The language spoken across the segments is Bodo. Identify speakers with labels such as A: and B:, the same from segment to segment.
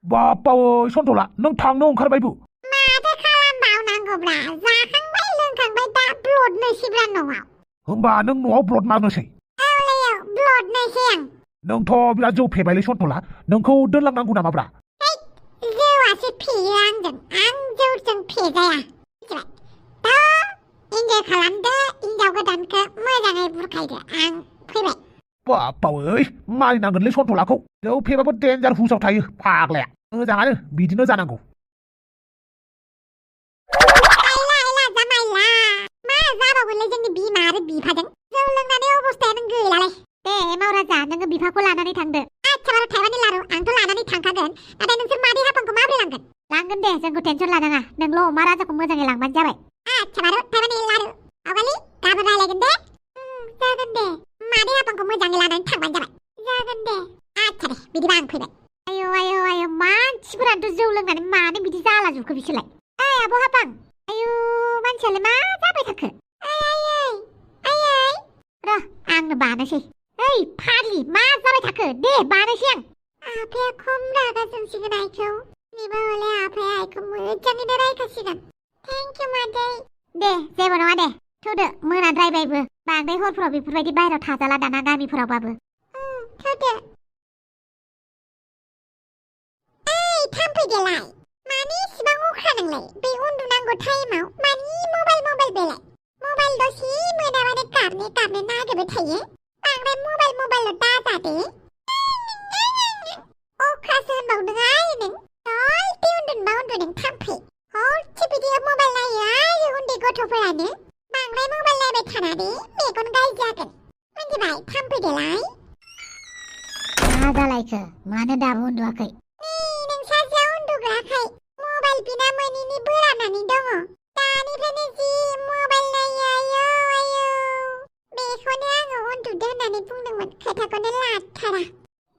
A: बापाव सन्थला नों थांनो ओंखारबायबो
B: माथो खालामबावनांगौब्रा जाखांबाय लोंखांबाय दा ब्लडनोसैब्रा न'आव
A: होमबा नों न'आव ब्लड मारनोसै
B: औ ब्लडनोसै आं
A: नोंथ' बिराद जौ फेबायलै सन्थला नोंखौ दोनलांनांगौ नामाब्रा
B: जौआसो फेयो आंजों आं जौजों फेजाया दा इन्जय खालामदो हिनजाव गोदानखौ मोजाङै बुरखायदो आं फैबाय
A: बापाव मानिनांगोनलै सन्थलाखौ जौ फेबाबो डेन्जार हुसाव थायो फाग्लाया मोजाङानो बिदिनो जानांगौ
B: मा जाबावगोनलै जोंनि बिमा आरो बिफाजों जौ लोंनानै अबस्थायानो गैलालै दे मावराजा नोङो बिफाखौ लानानै थांदो आच्छा बार' थाइबानि लारु आंथ' लानानै थांखागोन नाथाय नोंसोर मादै हाफांखौ माबोरै लांगोन दे जोंखौ टेनसन लानाङा नोंल' अमा राजाखौ मोजाङै लांबानो जाबाय आच्छा बार' थाइबानि लारु आवगालि गाबोन रायलायगोन दे जागोन दे मादै हाफांखौ मोजाङै लानानै थांबानो जाबाय जागोन दे आच्छा दे बिदिबा आं फैबाय आयौ मानसिफोरानोथ' जौ लोंनानै मानो बिदि जालाजोबखो बिसोरलाय ओइ आब' हाफां आयौ मानसियालाय मा जाबाय थाखो र' आंनो बानोसै ओइ फाग्लि मा जाबाय थाखो दे बानोसै आं आफाया खम रागा जोंसिगोन आइखौ निबा हले आफाया आइखौ मोजाङैनो रायखासिगोन थेंक इउ मादै दे जेबो नङा दे थौदो मोनाद्रायबायबो बांद्राय हरफोराव बेफोरबायदि बाहेरायाव थाजाला दाना गामिफोरावबाबो थौदो थाम्फै देलाय मानि इसिबां अख्रा नोंलाय बे उन्दुनांगौ टाइमाव मानि मबाइल बेलाय मबाइल दसे मोनाबानो गाबनो नागिरबाय थायो बांद्राय मबाइल दाजादे अख्रासो होनबावदों आइ नों दलथे उन्दुनोबा उन्दुदों थाम्फै हरसे बिदि मबाइल नायो आरो उन्दै गथ'फोरानो बांद्राय मबाइल नायबाय थानानै मेगन गाज्रि जागोन मिन्थिबाय थाम्फै देलाय मा जालायखो मानो दाबो उन्दुआखै मबाइल बिना मोनिनि बोरानानै दङ दानिफ्रायनो जि मबाइल नायो आयौ बेखौनो आङो उन्दुदो होननानै बुंदोंमोन खोथाखौनो लाथारा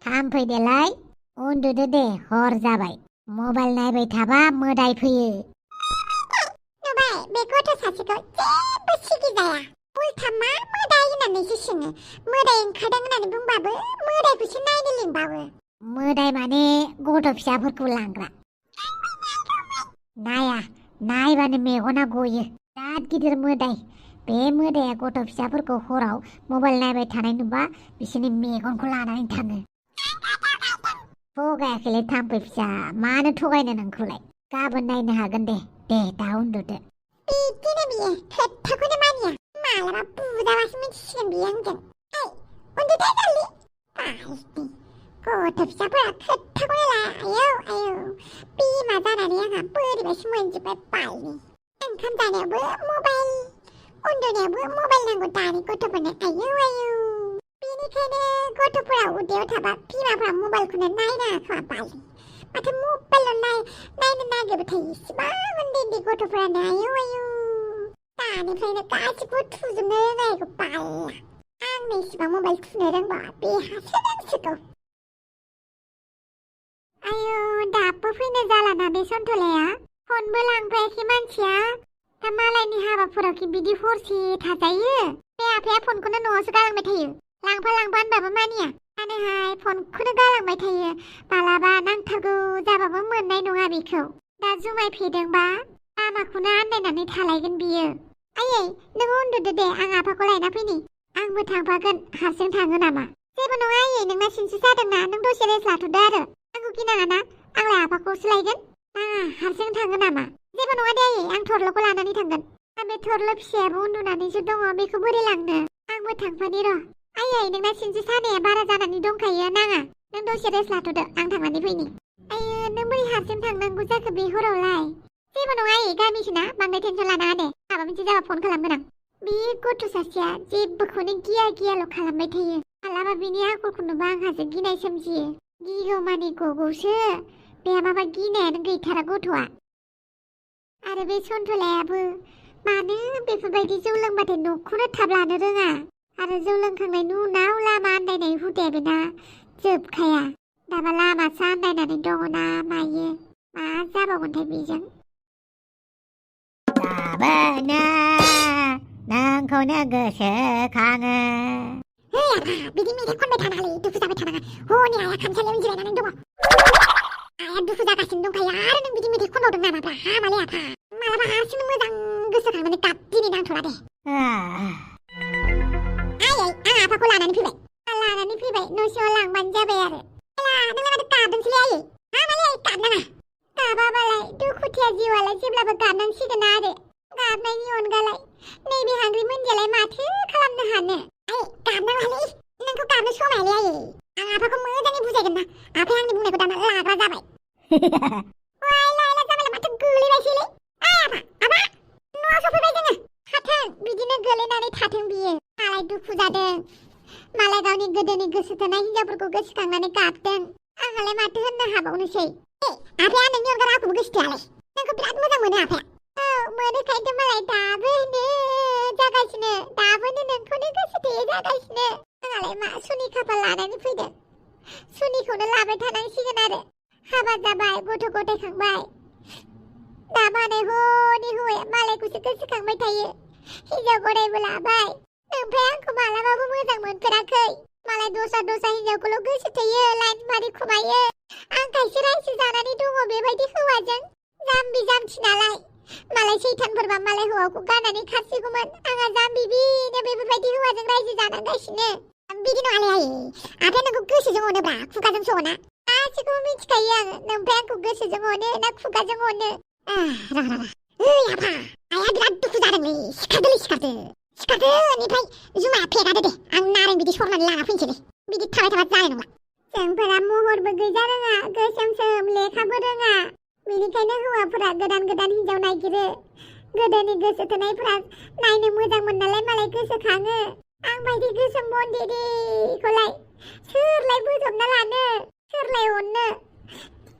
B: थाम्फै देलाय उन्दुदो दे हर जाबाय मबाइल नायबाय थाबा मोदाय फैयो नुबाय बे गथ' सासेखौ जेबो सिगि जाया उल्था मा मोदाय होननानैसो सोङो मोदाय ओंखारदों होननानै बुंबाबो मोदायखौसो नायनो लिंबावो मोदाय माने गथ' फिसाफोरखौ लांग्रा नायबानो मेगना गयो बिराद गिदिर मोदाय बे मोदाया गथ' फिसाफोरखौ हराव मबाइल नायबाय थानाय नुबा बिसोरनि मेगनखौ लानानै थाङो थगायाखैलै थाम्फै फिसा मानो थगायनो नोंखौलाय गाबोन नायनो हागोन दे दा उन्दुदो बिदिनो बियो खोथाखौनो मानिया मालाबा बुजाबासो मिथिसिगोन बियो आंजों उन्दुदो जल्दि गथ' फिसाफोरा खोथाखौनो लाया आयौ बिमा जानानै आंहा बोरैबासो मोनजोब्बाय बायनि ओंखाम जानायावबो मबाइल उन्दुनायावबो मबाइल नांगौ दानि गथ'फोरनो आयौ बेनिखायनो गथ'फोरा उदैयाव थाबा बिमाफ्रा मबाइलखौनो नायनाङा खोमा बायनि माथो मबाइल नायनो नागिरबाय थायो इसिबां उन्दै गथ'फोरानो आयौ दानिफ्रायनो गासिबो थुजोबनो रोंनायखौ बाया आंनो इसिबां मबाइल थुनो रोंबा बेहासो रोंसिगौ आयौ दाबो फैनो जालाना बे सन्थलाया फनबो लांफायाखै मानसिया दा मालायनि हाबाफोराव कि बिदि हरसे थाजायो बे आफाया फनखौनो न'आवसो गालांबाय थायो लांफा होनबाबो मानिया मानोहाय फनखौनो गालांबाय थायो मालाबा नांथारगौ जाबाबो मोननाय नङा बेखौ दा जुमाय फेदोंबा लामाखौनो आन्दायनानै थालायगोन बियो आयै नों उन्दुदो दे आं आफाखौ लायना फैनि आंबो थांफागोन हारसिं थाङो नामा जेबो नङा आयै नोंना सिनस्रि सादोंना नों दसे रेस्ट लाथ'दो आरो आंखौ गिनाङाना आंलाय आफाखौसो लायगोन नाङा हारसिं थाङो नामा जेबो नङा दे आयै आं थरल'खौ लानानै थांगोन बे थरल' फिसायाबो उन्दुनानैसो दङ बेखौ बोरै लांनो आंबो थांफानि र' आयै नोंना सिनस्रि सानाया बारा जानानै दंखायो नाङा नों दसे रेस्ट लाथ'दो आं थांनानै फैनि आयै नों बोरै हारसिं थांनांगौ जाखो बे हरावलाय जेबो नङा आयै गामिसोना बांद्राय टेनसन लानाङा दे माबा मोनसे जाबा फन खालामगोन आं बे गथ' सासेया जेबोखौनो गियाल' खालामबाय थायो मालाबा बिनि आखलखौ नुबा आंहासो गिनाय सोमजियो गिगौमानि गगौसो बे माबा गिनायानो गैथारा गथ'आ आरो बे सन्थलायाबो मानो बेफोरबायदि जौ लोंबाथाय न'खौनो थाब लानो रोङा आरो जौ लोंखांनायनि उनाव लामा आन्दायनाय हुदाया बेना जोबखाया दाबा लामासो आन्दायनानै दङना मायो मा जाबावगोनथाय बेजों गाबोनो नोंखौनो गोसोखाङो बिदि मेथाइ खनबाय थानाङालै दुखु जाबाय थानाङा हनै आइया खामसालियाव जिरायनानै दङ आया दुखु जागासिनो दंखायो आरो नों बिदि मेथाइ खनबावदों नामाब्रा हामालै आफा मालाबा हारसिंनो मोजां गोसोखांनानै गाब दिनै नांथ'ला दे आयै आं आफाखौ लानानै फैबाय न' सिङाव लांबानो जाबाय आरो नोंलाय माथो गाबदोंसैलै आयै हामालै गाबनाङा गाबाबालाय दुखुथिया जिउआलाय जेब्लाबो गाबनांसिगोन आरो गाबनायनि अनगालाय नैबे हांग्रि मोनदियालाय माथो खालामनो हानो आयै गाबनाङालै नोंखौ गाबनो समायालै आयै आं आफाखौ मोजाङै बुजायगोन ना आफाया आंनि बुंनायखौ दाना लाग्रा जाबाय वाय लायला जाबायला माथो गोलैबायसैलै आफा न'आव सफैबाय जोङो थाथों बिदिनो गोलैनानै थाथों बियो मालाय दुखु जादों मालाय गावनि गोदोनि गोसो थोनाय हिनजावफोरखौ गोसोखांनानै गाबदों आंहालाय माथो होननो हाबावनोसै आफाया नोंनि अनगा रावखौबो गोसो थोआलै नोंखौ बिराद मोजां मोनो आफाया मोनोखायनोथ' मालाय दाबो नोंखौनो गोसो थोयो जागासिनो आंहालाय मा सुनि खाफाल लानानै फैदों सुनिखौनो लाबाय थानांसिगोन आरो हाबा जाबाय गथ' गथायखांबाय दा माने हनै हौवाया मालायखौसो गोसोखांबाय थायो हिनजाव गदायबो लाबाय ओमफ्राय आंखौ मालाबाबो मोजां मोनफेराखै मालाय दस्रा हिनजावखौल' गोसो थोयो लाइन मारि खुमायो आं खायसे रायजो जानानै दङ बेबायदि हौवाजों जाम्बि जाम्थि नालाय मालाय सैथानफोरबा मालाय हौवाखौ गारनानै खारसिगौमोन आंहा जाम्बिबिनो बेफोरबायदि हौवाजों रायजो जानांगासिनो बिदि नङालै आयै आफाया नोंखौ गोसोजों अनोब्रा खुगाजोंसो अना गासिखौबो मिथिखायो आङो ओमफ्राय आंखौ गोसोजों अनो ना खुगाजों अनो ओइ आफा आइया बिराद दुखु जादोंलै सिखारदो बेनिफ्राय जुमाया फेगादो दे आं नारें बिदि सरनानै लाना फैनोसैलै बिदि थाबाय थाबा जानाय नंला जोंफोरा महरबो गैजा रोङा गोसोम लेखाबो रोङा बेनिखायनो हौवाफोरा गोदान हिनजाव नागिरो गोदोनि गोसो थोनायफोरा नायनो मोजांमोन नालाय मालाय गोसोखाङो आं बायदि गोसोम बन्देरिखौलाय सोरलाय बोजबना लानो सोरलाय अननो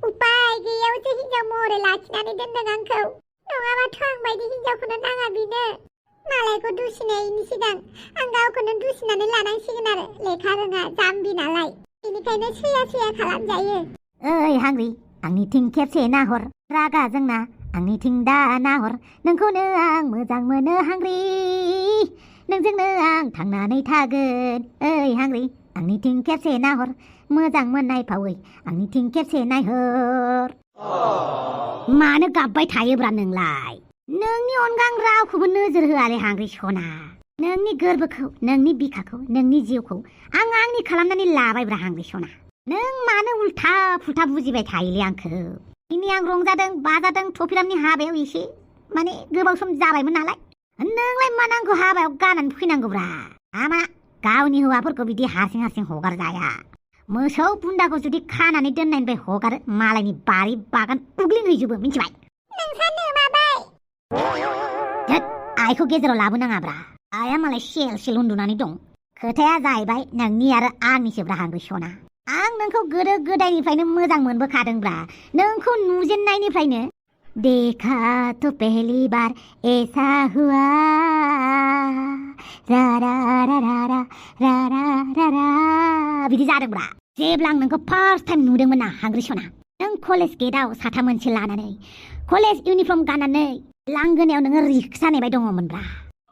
B: उपाय गैयावसो हिनजाव महरै लाखिनानै दोनदों आंखौ नङाबाथ' आं बायदि हिनजावखौनो नाङा बेनो मालायखौ दुसिनायनि सिगां आं गावखौनो दुसिनानै लानांसिगोन आरो लेखा रोङा जाम्बि नालाय बेनिखायनो सैया खालामजायो
C: ओइ हांग्रि आंनिथिं खेबसे नाहर रागा जोंना आंनिथिं दा नाहर नोंखौनो आं मोजां मोनो हांग्रि नोंजोंनो आं थांनानै थागोन ओइ हांग्रि आंनिथिं खेबसे नाहर मोजां मोननाय फावै आंनिथिं खेबसे नायहर मानो गाबबाय थायोब्रा नोंलाय नोंनि अनगा आं रावखौबो नोजोर होआलै हांग्रि सना नोंनि गोरबोखौ नोंनि बिखाखौ नोंनि जिउखौ आं आंनि खालामनानै लाबायब्रा हांग्रि सना नों मानो उल्था फुल्था बुजिबाय थायोलै आंखौ दिनै आं रंजादों बाजादों टपिरामनि हाबायाव एसे माने गोबाव सम जाबायमोन नालाय नोंलाय मा नांगौ हाबायाव गानानै फैनांगौब्रा आमा गावनि हौवाफोरखौ बिदि हारसिं हगार जाया मोसौ बुन्दाखौ जुदि खानानै दोननायनिफ्राय हगारो मालायनि बारि बागान उग्लिहैजोबो मिथिबाय
B: नोंसानो माबाय
C: आइखौ गेजेराव लाबोनाङाब्रा आइया मालाय सेल उन्दुनानै दं खोथाया जाहैबाय नोंनि आरो आंनिसोब्रा हांग्रि सना आं नोंखौ गोदो गोदायनिफ्रायनो मोजां मोनबोखादोंब्रा नोंखौ नुजेननायनिफ्रायनो देखा तो पहली बार ऐसा हुआ रा रा रा रा रा रा रा रा रा बिदि जादोंब्रा जेब्ला आं नोंखौ फार्स्ट टाइम नुदोंमोन ना हांग्रि सना नों कलेज गेटआव साथा मोनसे लानानै कलेज इउनिफर्म गाननानै लांगोनायाव नोङो रिक्सा नेबाय दङमोनब्रा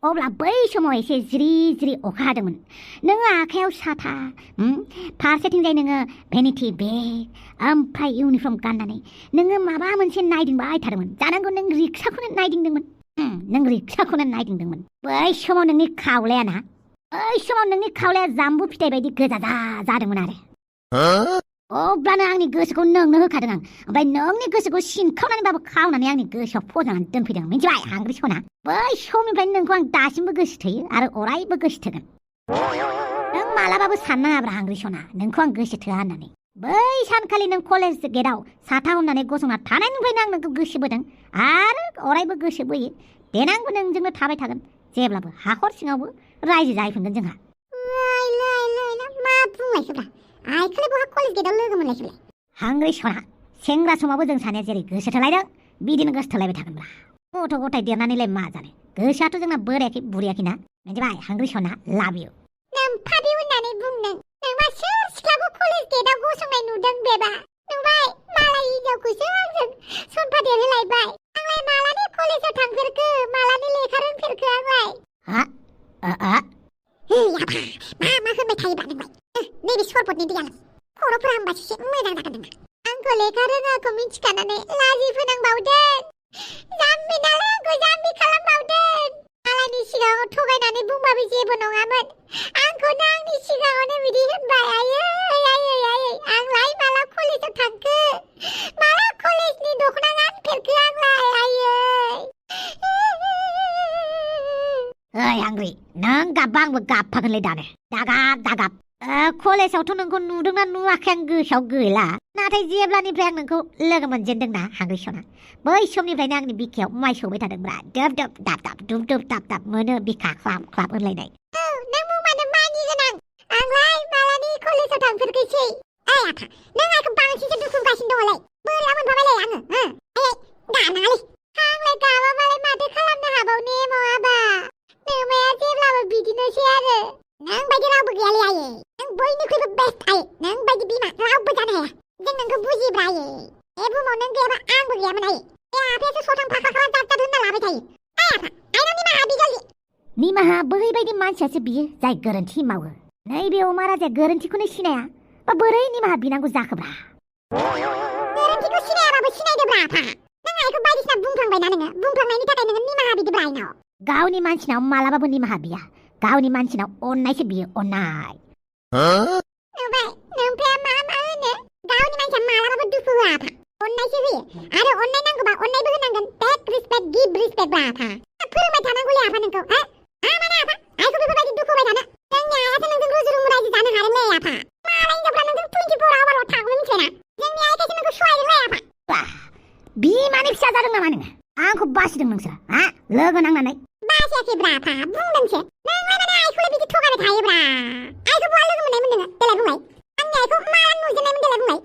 C: अब्ला बै समाव एसे ज्रि अखा हादोंमोन नोङो आखायाव साथा फारसेथिंजाय नोङो भेनिटि बेग ओमफ्राय इउनिफर्म गाननानै नोङो माबा मोनसे नायदिंबाय थादोंमोन जानांगौ नों रिक्साखौनो नायदिंदोंमोन बै समाव नोंनि खावलाया जाम्बु फिथाइ बायदि गोजा जादोंमोन आरो अब्लानो आंनि गोसोखौ नोंनो होखादों आं ओमफ्राय नोंनि गोसोखौ सिनखावनानैबाबो खावनानै आंनि गोसोआव फज'नानै दोनफैदों मिथिबाय हांग्रि सना बै समनिफ्रायनो नोंखौ आं दासिमबो गोसो थोयो आरो अरायबो गोसो थोगोन नों मालाबाबो साननाङाब्रा हांग्रि सना नोंखौ आं गोसो थोआ होननानै बै सानखालि नों कलेज गेटआव साथा हमनानै गसंना थानायनिफ्रायनो आं नोंखौ गोसो बोदों आरो अरायबो गोसो बोयो देनांबो नोंजोंनो थाबाय थागोन जेब्लाबो हाखर सिङावबो रायजो जाहैफिनगोन जोंहा
B: मा बुंलायखोब्रा आइखौलाय बहा कलेज गेटआव लोगो मोनलायखोलाय
C: हांग्रि सना सेंग्रा समावबो जों सानैया जेरै गोसो थोलायदों बिदिनो गोसो थोलायबाय थागोनब्रा गथ' गथाय देरनानैलाय मा जानो गोसोआथ' जोंना बोरायाखै बुरियाखैना मिथिबाय हांग्रि सना लाभ इउ
B: नोमफाबि होननानै बुंदों नोंबा सोर सिख्लाखौ कलेज गेटआव गसंनाय नुदों बेबा नुबाय मालाय हिनजावखौसो आंजों सनफा देरहोलायबाय आंलाय मालानि कलेजाव थांफेरखो मालानि लेखा रोंफेरखो आंलाय मा होनबाय थायोब्रा नोंलाय नैबे सरबतनि दैयालाय खर'फोरा होनबासो एसे मोजां जागोन नोंना आंखौ लेखा रोङा मिथिखानानै लाजि फोनांबावदों जाम्बि नालाय आंखौ जाम्बि खालामबावदों मालायनि सिगाङाव थगायनानै बुंबाबो जेबो नङामोन आंखौनो आंनि सिगाङावनो बिदि होनबाय आयै आंलाय माला कलेजाव थांखो माला कलेजनि दख'ना गानफेरखो आंलाय आयै
C: ओइ हांग्रि नों गाबबा आंबो गाबफागोनलै दानो दागाब कलेजावथ' नोंखौ नुदोंना नुवाखै आं गोसोआव गैला नाथाय जेब्लानिफ्राय आं नोंखौ लोगो मोनजेनदोंना हांग्रि सना बै समनिफ्रायनो आंनि बिखायाव माइ सौबाय थादोंब्रा दोब दाब दाब मोनो बिखा ख्लाब होनलायनाय
B: नों बुंबानो मानि गोनां आंलाय मालानि कलेजाव थांफेरखैसै ओइ आफा नों आंखौ बांसिनसो दुखु होगासिनो दङलै बोरैबा मोनफाबायलै आङो गाबनाङालै आंलाय गाबाबालाय माथो खालामनो हाबावनो माबा नोमाया जेब्लाबो बिदिनोसै आरो नों बायदि रावबो गैयालै आयै नों बयनिख्रुइबो बेस्ट आयै नों बायदि बिमा रावबो जानो हाया जों नोंखौ बुजिब्रा आयै बे बुहुमाव नों गैयाबा आंबो गैयामोन आयै बे आफायासो सथां फाखा खालाम जाब होनना लाबाय थायो आफा आइनाव निमाहा बि जल्दि
C: निमाहा बैबायदि मानसियासो बियो जाय गोरोन्थि मावो नैबे अमा राजाया गोरोन्थिखौनो सिनाया बा बोरै निमाहा बिनांगौ जाखोब्रा
B: गोरोन्थिखौ सिनायाबाबो सिनायदोब्रा आफा नों आइखौ बायदिसिना बुंफ्लांबायना नोङो बुंफ्लांनायनि थाखाय नोङो निमाहा बिदोब्रा आइनाव
C: गावनि मानसिनाव मालाबाबो निमाहा बिया गावनि मानसिनाव अननायसो बियो अननाय
B: नोमफाया मा होनो गावनि मानसिया मालाबाबो दुखु होआ आफा अननायसो होयो आरो अननाय नांगौबा अननायबो होनांगोन टेक रिसपेक्ट गिभ रिसपेक्ट ब्रा आफा फोरोंबाय थानांगौलै आफा नोंखौ माने आफा आइखौ बेफोरबायदि दुखु होबाय थानो जोंनि आइयासो नोंजों रुजु रुमु रायजो जानो हादोंलै आफा मालाय हिनजावफ्रा नोंजों 24 आवारल' थागौनो मिथिबायना जोंनि आइखासो नोंखौ सहायदोंलै आफा
C: बिमानि फिसा जादों नामा नोङो आंखौ बासिदों नोंसोर लोगो नांनानै
B: बासियाखैब्रा आफा बुंदोंसो नोंलाय माने आइखौलाय बिदि थगायबाय थायोब्रा आइखौ बहा लोगो मोननायमोन नोङो देलाय बुंलाय आंनि आइखौ माला नुजेननायमोन देलाय बुंलाय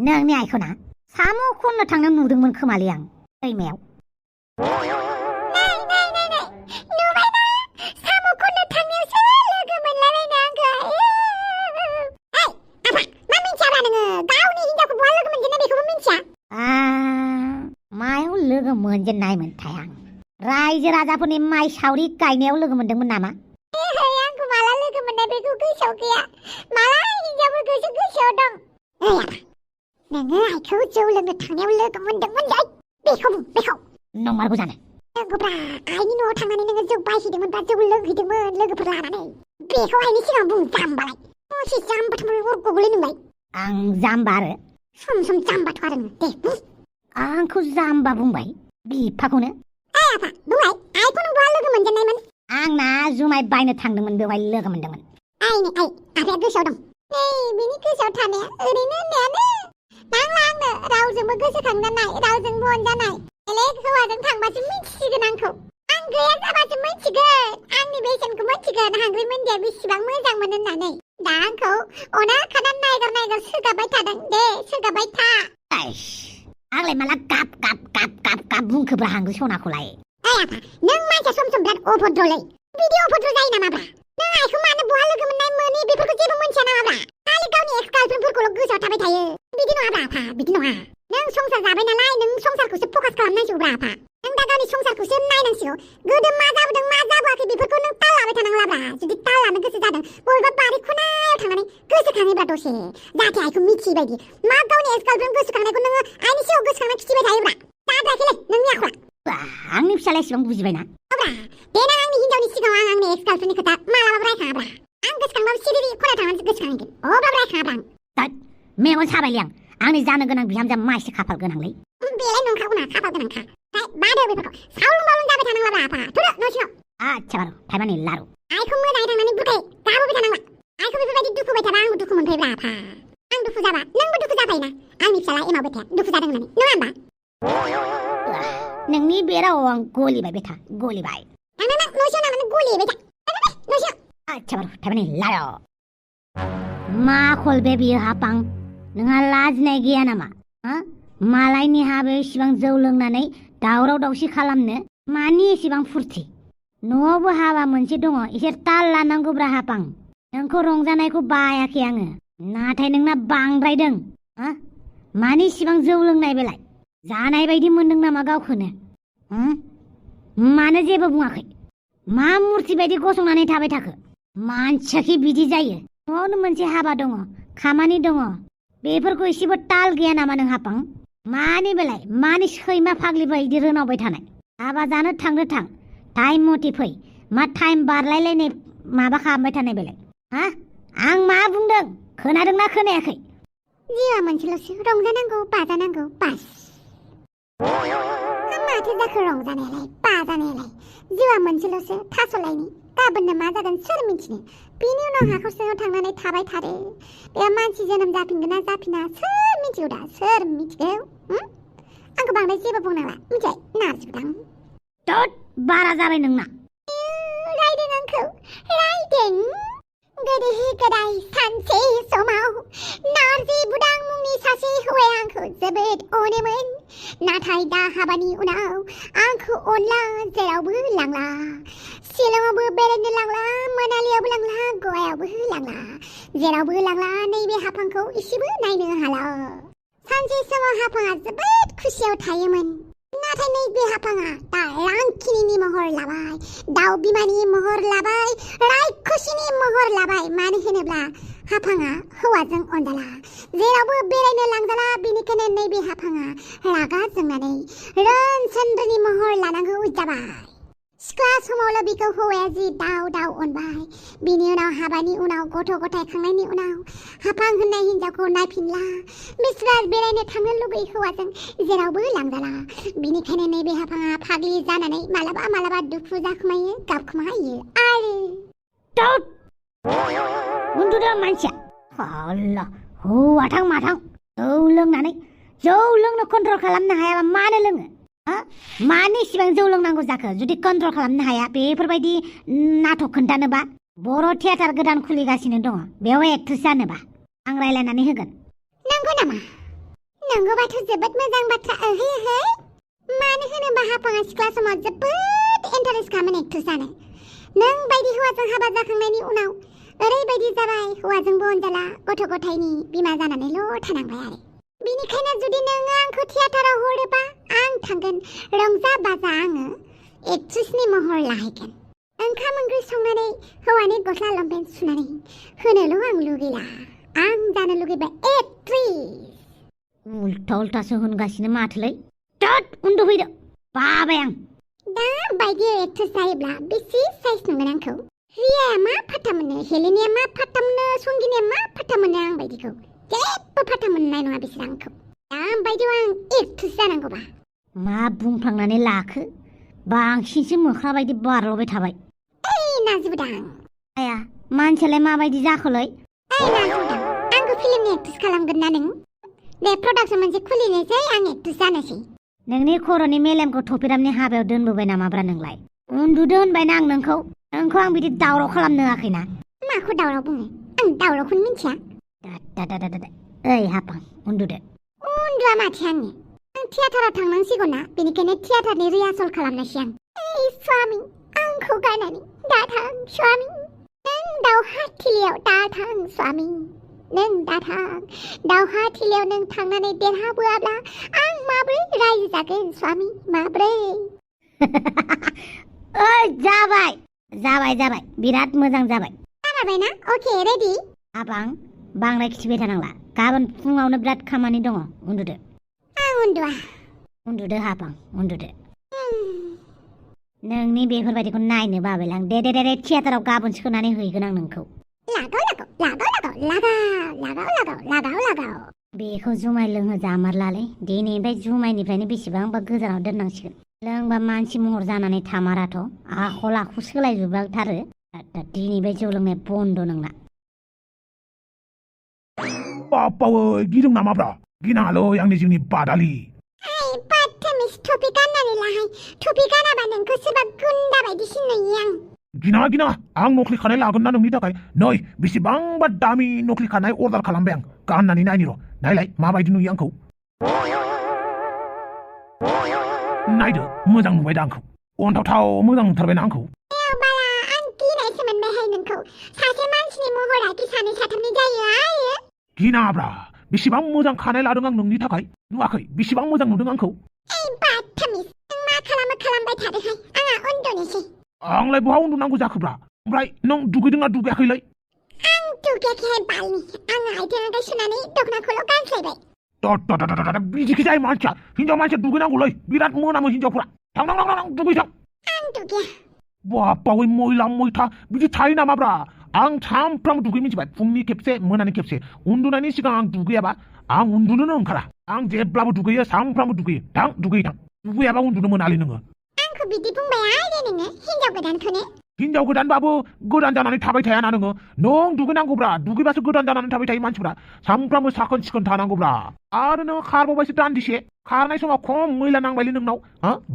C: नोंनि आइखौ ना साम' खननो थांनो नुदोंमोन खोमालै आं दैमायाव
B: नुबायना साम' खननो थांनायावसो लोगो मोनलायबायना आंखौ आफा मा मिन्थियाब्रा नोङो गावनि हिनजावखौ बहा लोगो मोनजेननाय बेखौबो मिन्थिया
C: मायाव लोगो मोनजेननायमोनथाय आं रायजो राजाफोरनि माइ सावरि गायनायाव लोगो मोनदोंमोन नामा
B: आंखौ माला लोगो मोननाय बेखौ गोसोआव गैया माला हिनजावफोरखौसो गोसोआव दं नोङो आइखौ जौ लोंनो थांनायाव लोगो मोनदोंमोन जै बेखौ बुं बेखौ
C: नंमारगौ जानो
B: नंगौब्रा आइनि न'आव थांनानै नोङो जौ बायहैदोंमोन बा जौ लोंहैदोंमोन लोगोफोर लानानै बेखौ आइनि सिगाङाव बुं जाम्बालाय दसे जाम्बाथ' गगलै नोंलाय
C: आं जाम्बा आरो
B: सम जाम्बाथ' आरो नों दे बुं
C: आंखौ जाम्बा बुंबाय बिफाखौनो
B: आफा बुंलाय आइखौ नों बहा लोगो मोनजेननायमोन
C: आंना जुमाय बायनो थांदोंमोन बेवहाय लोगो मोनदोंमोन
B: आफाया गोसोआव दं बिनि गोसोआव थानाया ओरैनो होननायानो नांला आंनो रावजोंबो गोसोखांना नाय रावजोंबो अनजानाय बेलेग हौवाजों थांबासो मिथिसिगोन आंखौ आं गैया जाबासो मिथिगोन आंनि बेसेनखौ मिथिगोन हांग्रि मोनदिया बेसेबां मोजां मोनो होननानै दा आंखौ अना खाना नायगार सोगाबाय थादों दे सोगाबाय था
C: आंलाय माला गाब बुंखोब्रा हांग्रि सनाखौलाय
B: आफा नों मानसिया सम बिराद अभद्रलै बिदि अभद्र जायो नामाब्रा नों आइखौ मानो बहा लोगो मोननाय मोनि बेफोरखौ जेबो मोनथिया नामाब्रा खालि गावनि एक्स गार्लफ्रेन्डफोरखौल' गोसोआव थाबाय थायो बिदि नङाब्रा आफा बिदि नङा नों संसार जाबाय नालाय नों संसारखौसो फकास खालामनांसिगौब्रा आफा नों दा गावनि संसारखौसो नायनांसिगौ गोदो मा जाबोदों मा जाबोआखै बेफोरखौ नों ताल लाबाय थानांलाब्रा जुदि ताल लानो गोसो जादों बबेबा बारि खनायाव थांनानै गोसोखाङोब्रा दसे जाहाथे आइखौ मिथियै बायदि मा गावनि एक्स गार्लफ्रेन्ड गोसोखांनायखौ नोङो आइनि सिगाङाव गोसोखांना खिथिबाय थायोब्रा जाद्रायाखैलै नोंनि आखला
C: आंनि फिसालाया एसेबां बुजिबायना
B: देनां आंनि हिनजावनि सिगाङाव आं आंनि एक्स गार्लफ्रेन्डनि खोथा मालाबाबो रायखाङाब्रा आं गोसोखांबाबो सिरि खना थांनानैसो गोसोखांगोन अब्लाबो रायखाङाब्रा
C: आं मेगन साबायलै आंनि जानो गोनां बिहामजोआ माइसो खाफाल गोनांलै
B: बेलाय नंखागौना खाफाल गोनांखा बादो बेफोरखौ सावलुं बावलुं जाबाय थानांलाब्रा आफा थुदो न' सिङाव
C: आच्छा बारु थाइमानि लारु
B: आइखौ मोजाङै थांनानै बुथाय गाबोबाय थानांला आइखौ बेफोरबायदि दुखु होबाय थाबा आंबो दुखु मोनफैब्रा आफा आं दुखु जाबा नोंबो दुखु जाफायोना आंनि फिसाला एमाव बेथाया दुखु जादों होननानै नङा होनबा
C: नोंनि बे रावआव आं गलिबाय बेथा गलिबाय
B: न' सिङाव नांनानै गलिबाय था न' सिङाव
C: आच्छा बारु थाइमानि लारु मा खल बे बियो हापां नोंहा लाजिनाय गैया नामा मालायनि हाबायाव इसिबां जौ लोंनानै दावराव दावसि खालामनो मानि एसेबां फुरथि न'आवबो हाबा मोनसे दङ एसे ताल लानांगौब्रा हापां नोंखौ रंजानायखौ बायाखै आङो नाथाय नोंना बांद्रायदों मानि इसिबां जौ लोंनाय बेलाय जानाय बायदि मोनदों नामा गावखौनो मानो जेबो बुङाखै मा मुर्ति बायदि गसंनानै थाबाय थाखो मानसियाखि बिदि जायो न'आवनो मोनसे हाबा दङ खामानि दङ बेफोरखौ एसेबो ताल गैया नामा नों हापां मानि बेलाय मानि सैमा फाग्लि बायदि रोनावबाय थानाय हाबा जानो थांनो थां टाइम मथे फै मा टाइम बारलायलायनाय माबा खालामबाय थानाय बेलाय हा आं मा बुंदों खोनादोंना खोनायाखै
B: जिउआ मोनसेल'सो रंजानांगौ बाजानांगौ बास माथो जाखो रंजानायालाय बाजानायालाय जिउआ मोनसेल'सो थास'लायनि गाबोननो मा जागोन सोर मिथिनो बिनि उनाव हाखर सिङाव थांनानै थाबाय थादो बे मानसि जोनोम जाफिनगोन ना जाफिना सोर मिथिगौ दा सोर मिथिगौ आंखौ बांद्राय जेबो बुंनांला मिथिबाय नारजिबुदां
C: दद बारा जाबाय नोंना
B: रायदों आंखौ रायदों गोदो गोदाय सानसे समाव नारजि बुदां मुंनि सासे हौवाया आंखौ जोबोद अनोमोन नाथाय दा हाबानि उनाव आंखौ अनला जेरावबो लांला शिलंआवबो बेरायनो लांला मनालियावबो लांला गवायावबो लांला जेरावबो लांला नैबे हाफांखौ इसेबो नायनो हाला सानसे समाव हाफाङा जोबोद खुसियाव थायोमोन नाथाय नैबे हाफाङा दा रांखिनिनि महर लाबाय दाउ बिमानि महर लाबाय रायखसिनि महर लाबाय मानो होनोब्ला हाफाङा हौवाजों अनजाला जेरावबो बेरायनो लांजाला बेनिखायनो नैबे हाफाङा रागा जोंनानै रोनसोन्द्रिनि महर लानांगौ जाबाय सिख्ला समावल' बिखौ हौवाया जि दाउ दाउ अनबाय बिनि उनाव हाबानि उनाव गथ' गथाय खांनायनि उनाव हाफां होननाय हिन्जावखौ नायफिनला बिसोरा बेरायनो थांनो लुबैयो हौवाजों जेरावबो लांजाला बिनिखायनो नैबे हाफाङा फाग्लि जानानै मालाबा मालाबा दुखु जाखुमायो गाबखुमायो आरो
C: उन्दुदों मानसिया अल्ला हौवाथां माथां जौ लोंनो कन्ट्रल खालामनो हायाबा मानो लोङो मानो इसिबां जौ लोंनांगौ जाखो जुदि कन्ट्रल खालामनो हाया बेफोरबायदि नाटक खोन्थानोबा बर' थियेटार गोदान खुलिगासिनो दङ बेयाव एक्ट्रेस जानोबा आं रायलायनानै होगोन
B: नंगौ नामा नंगौबाथ' जोबोद मोजां बाथ्रा ओहो मानो होनोबा हाफाङा सिख्ला समाव जोबोद इन्टारेस्ट खामोन एक्ट्रेस जानो नों बायदि हौवाजों हाबा जाखांनायनि उनाव ओरैबायदि जाबाय हौवाजोंबो अनजाला गथ' गथायनि बिमा जानानैल' थानांबाय आरो बिनिखायनो जुदि नोङो आंखौ थियेटाराव हरोबा आं थांगोन रंजा बाजा आङो एक्ट्रेसनि महर लाहैगोन ओंखाम ओंख्रि संनानै हौवानि गस्ला लंपेन्ट सुनानै होनोल' आं लुगैला आं जानो लुगैबाय एक्ट्रेस
C: उल्था उल्थासो होनगासिनो माथोलै दद उन्दुफैदो बाबाय आं
B: दा बायदि एक्ट्रेस जायोब्ला बेसे साइज नुगोन आंखौ रियाया मा फात्ता मोनो हेलेनाया मा फात्ता मोनो संगिनाया मा फात्ता मोनो आं बायदिखौ जेबो फात्ता मोननाय नङा बिसोर आंखौ दा बायदियाव आं एक्ट्रेस जानांगौबा
C: मा बुंफ्लांनानै लाखो बांसिनसो मोख्रा बायदि बारल'बाय थाबाय
B: ओइ नाजिबुदां
C: आया मानसियालाय माबायदि जाखोलै
B: ओइ नाजिबुदां आंखौ फिल्मनि एक्ट्रेस खालामगोन ना नों दे प्रडाक्सन मोनसे खुलिनोसै आं एक्ट्रेस जानोसै
C: नोंनि खर'नि मेलेमखौ थपिरामनि हाबायाव दोनबोबाय नामाब्रा नोंलाय उन्दुदो होनबायना आं नोंखौ आं बिदि दावराव खालामनो होआखैना
B: माखौ दावराव बुङो आं दावरावखौनो मिन्थिया
C: ओइ हाफां उन्दुदो
B: उन्दुआ माथो आं थियेटाराव थांनांसिगौ ना बेनिखायनो थियेटारनि रिहार्सल खालामनोसै आं ओइ स्वामी आंखौ गारनानै दाथां स्वामी नों दावहाथिलियाव दाथां स्वामी नों दाथां दावहाथिलियाव नों थांनानै देरहाबोआब्ला आं माब्रै रायजो जागोन स्वामी माब्रै
C: ओइ जाबाय बिराद मोजां जाबाय
B: जाबायना अके रेडि
C: हाफां बांद्राय खिथिबाय थानांला गाबोन फुङावनो बिराद खामानि दङ उन्दुदो
B: आं
C: उन्दुदो हाफां उन्दुदो नोंनि बेफोरबायदिखौ नायनो बाबायलां दे थियेटाराव गाबोन सोनानै हैगोन आं नोंखौ
B: लागाव
C: बेखौ जुमाय लोंहो जामारलालै दिनैनिफ्राय जुमायनिफ्रायनो बेसेबांबा गोजानाव दोननांसिगोन लोंबा मानसि महर जानानै थामाराथ' आखल आखु सोलायजोबथारो दिनैनिफ्राय जौ लोंनाय बन्द नोंना
A: बापावै गिदों नामाब्रा गिनाङालै आंनि जिउनि बादालि
B: टपि गाननानै लाहाय टपि गानाबा नोंखौ सोरबा गुन्दा बायदिसिन नुयो आं
A: गिनाङा आं नख्लि खानाय लागोन ना नोंनि थाखाय नै बेसेबांबा दामि नख्लि खानाय अर्डार खालामबाय आं गाननानै नायनि र' नायलाय माबायदि नुयो आंखौ नायदो मोजां नुबाय दा आंखौ अनथावथाव मोजां नुथारबायना आंखौ
B: बाला आं गिनायसो मोनबायहाय नोंखौ सासे मानसिनि महरा कि सानै साथामनि जायो आयो
A: गिनाङाब्रा बेसेबां मोजां खानाय लादों आं नोंनि थाखाय नुवाखै बेसेबां मोजां नुदों आंखौ
B: नों मा खालामबाय थादोंहाय आंहा उन्दुनोसै
A: आंलाय बहा उन्दुनांगौ जाखोब्रा ओमफ्राय नों दुगैदोंना दुगैयाखैलै
B: आं दुगैयाखैहाय बालनि आङो आथिं आखाइ सुनानै दख'नाखौल' गानस्लायबाय
A: बिदिखि जायो मानसिया हिनजाव मानसिया दुगैनांगौलै बिराद मोनामो हिनजावफ्रा थां दुगैथां
B: आं दुगैया
A: बापावै मैला मैथा बिदि थायो नामाब्रा आं सामफ्रामबो दुगै मिथिबाय फुंनि खेबसे मोनानि खेबसे उन्दुनायनि सिगां आं दुगैयाबा आं उन्दुनोनो ओंखारा आं जेब्लाबो दुगैयो सामफ्रामबो दुगैयो थां दुगैयाबा उन्दुनो मोनालै नोङो
B: आंखौ बिदि बुंबाय आरो नोङो हिनजाव गोदानखौनो
A: हिनजाव गोदानबाबो गोदान जानानै थाबाय थायाना नोङो नों दुगैनांगौब्रा दुगैबासो गोदान जानानै थाबाय थायो मानसिफ्रा सामफ्रामबो साखोन सिखोन थानांगौब्रा आरो नों खारबावबायसो दान्दिसे खारनाय समाव खम मैला नांबायलै नोंनाव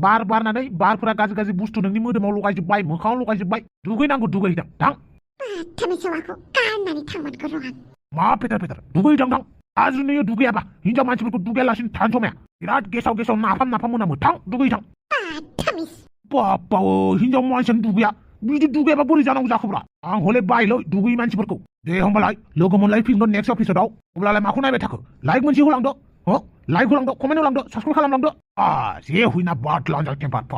A: बार बारनानै बारफोरा गाज्रि बुस्थु नोंनि मोदोमाव लगायजोब्बाय मोखाङाव लगायजोब्बाय दुगैनांगौ दुगैहैथां थां
B: थामिसवाखौ गाननानै थांमारगौ र' आं
A: मा फेथार दुगैहैथां थां आजु नोङो दुगैयाबा हिनजाव मानसिफोरखौ दुगैयालासिनो थानो समाया बिराद गेसाव नाफाम मोनामो थां दुगैहैथां
B: थामिस
A: बाप्पा हिनजाव मानसियानो दुगैया बिदि दुगैयाबा बोरै जानांगौ जाखोब्रा आं हले बायलै दुगैयै मानसिफोरखौ दे होमबालाय लोगो मोनलायफिनगोन नेक्स्ट एपिसोडआव अब्लालाय माखौ नायबाय थाखो लाइक मोनसे होलांदो लाइक होलांदो कमेन्ट होलांदो साबस्क्राइब खालामलांदो जे हुइना बाद लांजां टेम्पार